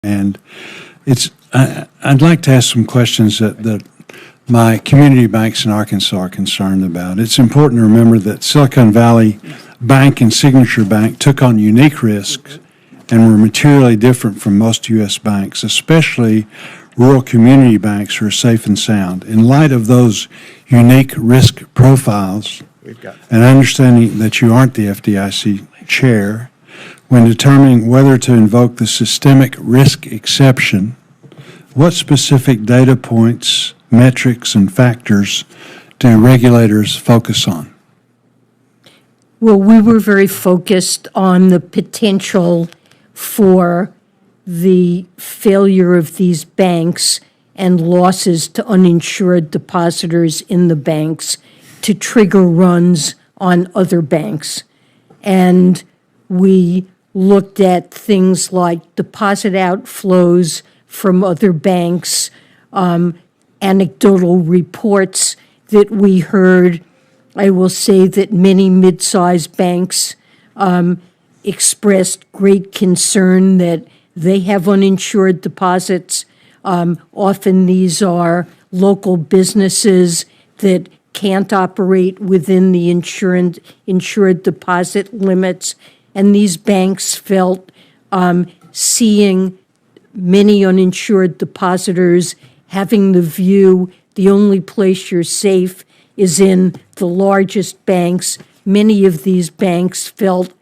And I'd like to ask some questions that my community banks in Arkansas are concerned about. It's important to remember that Silicon Valley Bank and Signature Bank took on unique risks and were materially different from most U.S. banks, especially rural community banks who are safe and sound. In light of those unique risk profiles, and understanding that you aren't the FDIC chair, when determining whether to invoke the systemic risk exception, what specific data points, metrics, and factors do regulators focus on? Well, we were very focused on the potential for the failure of these banks and losses to uninsured depositors in the banks to trigger runs on other banks. And we looked at things like deposit outflows from other banks, anecdotal reports that we heard. I will say that many mid-sized banks expressed great concern that they have uninsured deposits. Often these are local businesses that can't operate within the insured deposit limits. And these banks felt seeing many uninsured depositors having the view the only place you're safe is in the largest banks. Many of these banks felt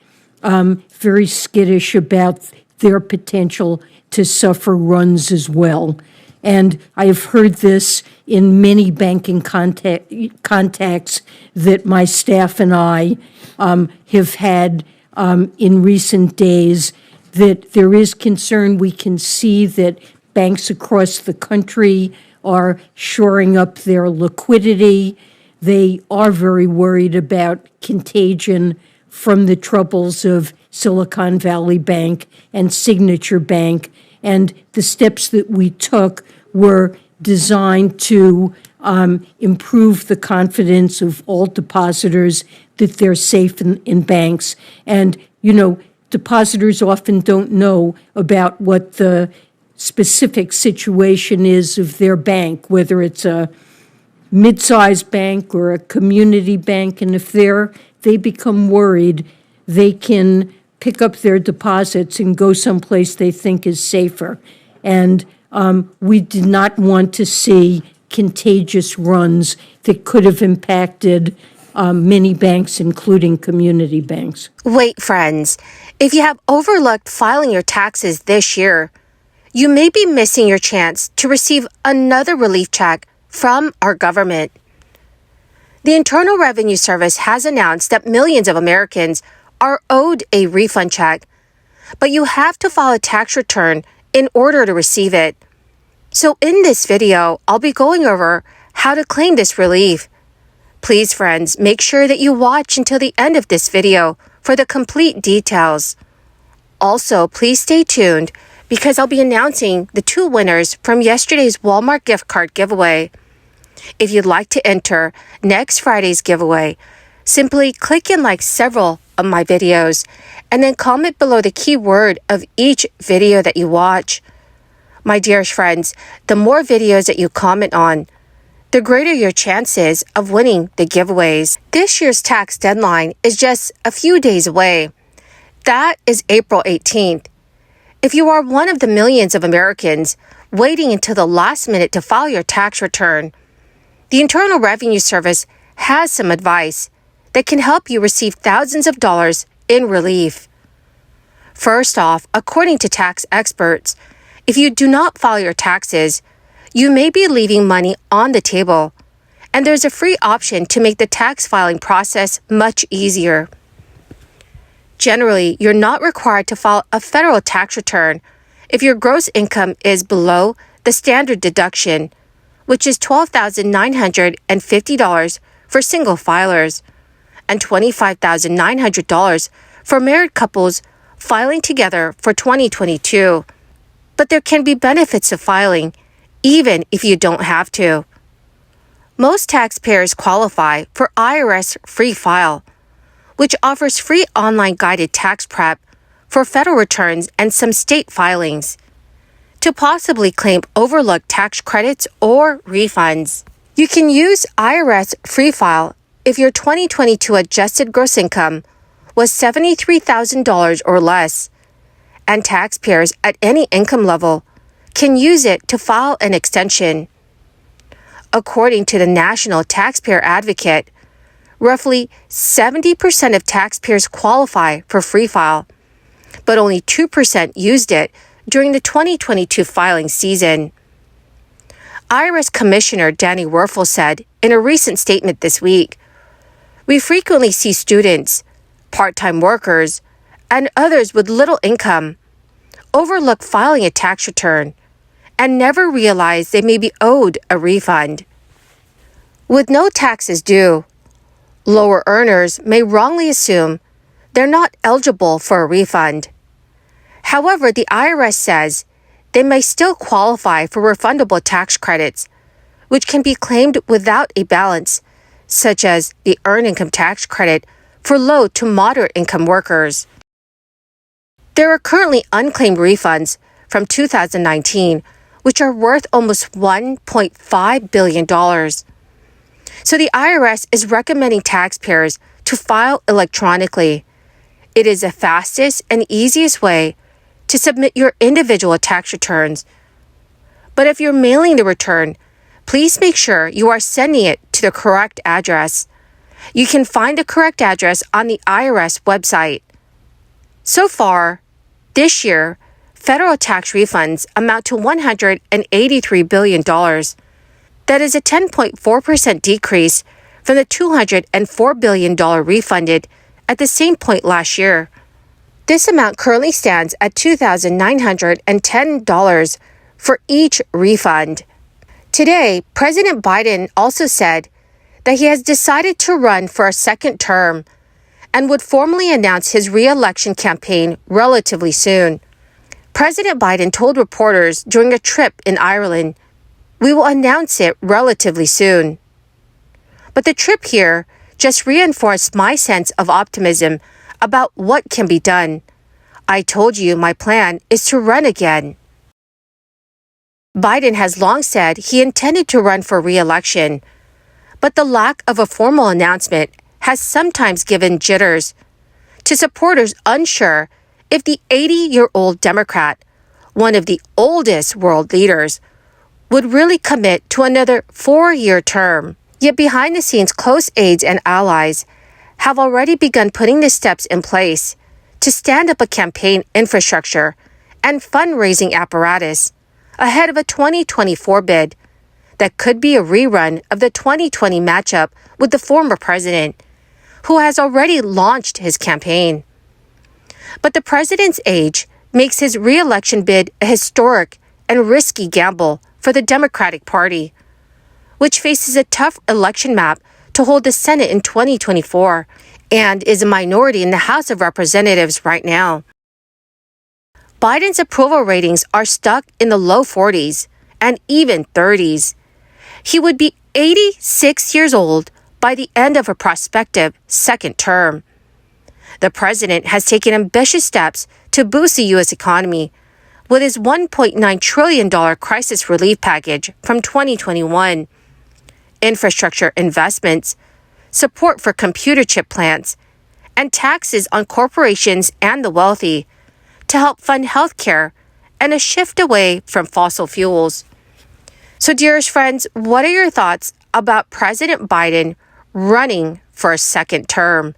very skittish about their potential to suffer runs as well. And I have heard this in many banking contacts that my staff and I have had in recent days, that there is concern. We can see that banks across the country are shoring up their liquidity. They are very worried about contagion from the troubles of Silicon Valley Bank and Signature Bank. And the steps that we took were designed to improve the confidence of all depositors that they're safe in banks. And, you know, depositors often don't know about what the specific situation is of their bank, whether it's a mid-sized bank or a community bank. And if they become worried, they can pick up their deposits and go someplace they think is safer. And we did not want to see contagious runs that could have impacted many banks, including community banks. Wait, friends. If you have overlooked filing your taxes this year, you may be missing your chance to receive another relief check from our government. The Internal Revenue Service has announced that millions of Americans are owed a refund check, but you have to file a tax return in order to receive it. So in this video, I'll be going over how to claim this relief. Please, friends, make sure that you watch until the end of this video for the complete details. Also, please stay tuned because I'll be announcing the 2 winners from yesterday's Walmart gift card giveaway. If you'd like to enter next Friday's giveaway, simply click and like several of my videos and then comment below the keyword of each video that you watch. My dearest friends, the more videos that you comment on, the greater your chances of winning the giveaways. This year's tax deadline is just a few days away. That is April 18th. If you are one of the millions of Americans waiting until the last minute to file your tax return, the Internal Revenue Service has some advice that can help you receive thousands of dollars in relief. First off, according to tax experts, if you do not file your taxes, you may be leaving money on the table, and there's a free option to make the tax filing process much easier. Generally, you're not required to file a federal tax return if your gross income is below the standard deduction, which is $12,950 for single filers and $25,900 for married couples filing together for 2022. But there can be benefits of filing, even if you don't have to. Most taxpayers qualify for IRS Free File, which offers free online guided tax prep for federal returns and some state filings. to possibly claim overlooked tax credits or refunds. You can use IRS Free File if your 2022 adjusted gross income was $73,000 or less, and taxpayers at any income level can use it to file an extension. According to the National Taxpayer Advocate, roughly 70% of taxpayers qualify for Free File, but only 2% used it during the 2022 filing season. IRS Commissioner Danny Werfel said in a recent statement this week, "We frequently see students, part-time workers, and others with little income overlook filing a tax return and never realize they may be owed a refund. With no taxes due, lower earners may wrongly assume they're not eligible for a refund. However, the IRS says they may still qualify for refundable tax credits, which can be claimed without a balance, such as the Earned Income Tax Credit for low to moderate income workers. There are currently unclaimed refunds from 2019, which are worth almost $1.5 billion. So the IRS is recommending taxpayers to file electronically. It is the fastest and easiest way to submit your individual tax returns. But if you're mailing the return, please make sure you are sending it to the correct address. You can find the correct address on the IRS website. So far, this year, federal tax refunds amount to $183 billion. That is a 10.4% decrease from the $204 billion refunded at the same point last year. This amount currently stands at $2,910 for each refund. Today, President Biden also said that he has decided to run for a second term and would formally announce his re-election campaign relatively soon. President Biden told reporters during a trip in Ireland, "We will announce it relatively soon." But the trip here just reinforced my sense of optimism about what can be done. "I told you my plan is to run again." Biden has long said he intended to run for re-election, but the lack of a formal announcement has sometimes given jitters to supporters unsure if the 80-year-old Democrat, one of the oldest world leaders, would really commit to another 4-year term. Yet behind the scenes, close aides and allies have already begun putting the steps in place to stand up a campaign infrastructure and fundraising apparatus ahead of a 2024 bid that could be a rerun of the 2020 matchup with the former president, who has already launched his campaign. But the president's age makes his re-election bid a historic and risky gamble for the Democratic Party, which faces a tough election map to hold the Senate in 2024 and is a minority in the House of Representatives right now. Biden's approval ratings are stuck in the low 40s and even 30s. He would be 86 years old by the end of a prospective second term. The president has taken ambitious steps to boost the U.S. economy with his $1.9 trillion crisis relief package from 2021, infrastructure investments, support for computer chip plants, and taxes on corporations and the wealthy to help fund healthcare and a shift away from fossil fuels. So, dearest friends, what are your thoughts about President Biden running for a second term?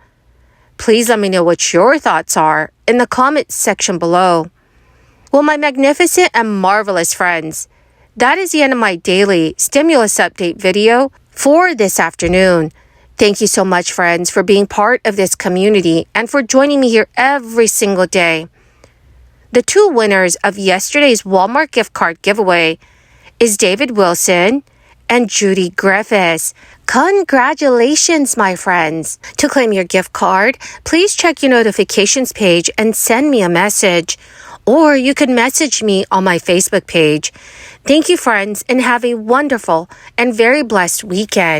Please let me know what your thoughts are in the comments section below. Well, my magnificent and marvelous friends, that is the end of my daily stimulus update video for this afternoon. Thank you so much, friends, for being part of this community and for joining me here every single day. The two winners of yesterday's Walmart gift card giveaway is David Wilson and Judy Griffiths. Congratulations, my friends. To claim your gift card, please check your notifications page and send me a message. Or you can message me on my Facebook page. Thank you, friends, and have a wonderful and very blessed weekend.